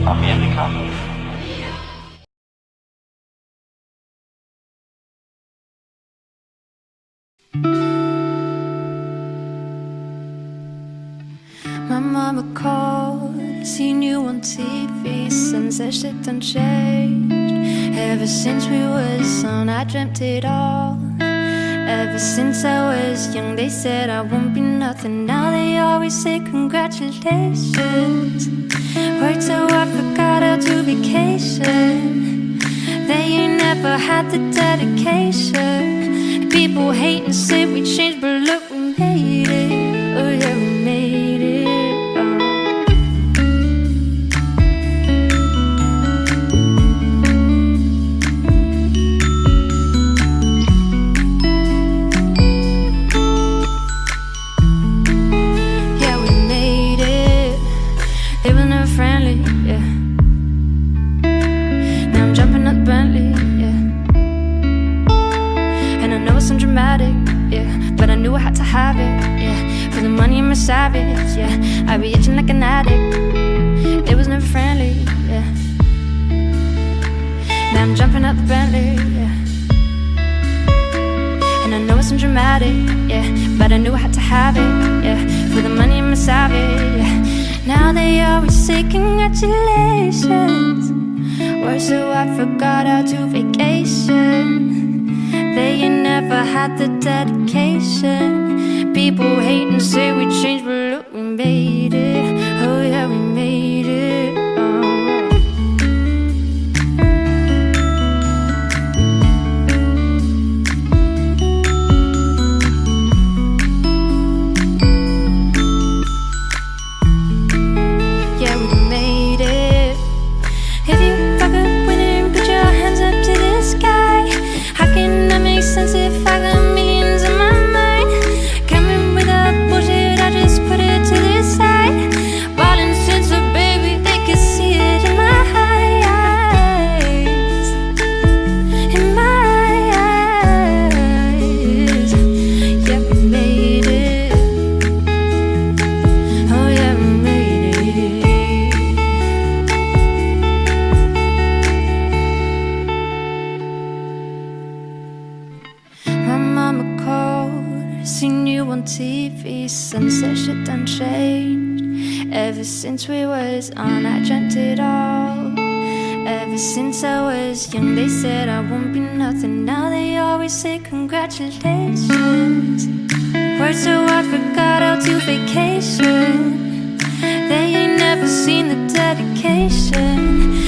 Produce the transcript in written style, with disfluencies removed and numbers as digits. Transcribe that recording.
Amerika. My mama called, seen you on TV, since that shit done changed. Ever since we was on, I dreamt it all. Ever since I was young, they said I won't be nothing. Now they always say congratulations. Worked so I forgot how to vacation. They ain't never had the dedication. People hate and say we changed, but look, we made it. Oh yeah, we made it. Have it, yeah. For the money I'm a savage, yeah. I be itching like an addict. It was never friendly, yeah. Now I'm jumping out the Bentley, yeah. And I know it's dramatic, yeah. But I knew I had to have it, yeah. For the money I'm a savage, yeah. Now they always say congratulations. Words so I forgot how to vacation. They ain't never had the dedication. People hate and say we changed, but look, we made it. Oh yeah, we made it. Yeah, we made it. If you fuck up winning, put your hands up to the sky. How can that make sense if I got millions in my mind? Coming with that bullshit, I just put it to the side. Ballin' since a baby, they can see it in my eyes. In my eyes. Yeah, we made it. Oh yeah, we made it. My mama called, seen you on TV, since that shit done changed. Ever since we was on, I dreamt it all. Ever since I was young, they said I won't be nothing. Now they always say congratulations. Words so I forgot how to vacation. They ain't never seen the dedication.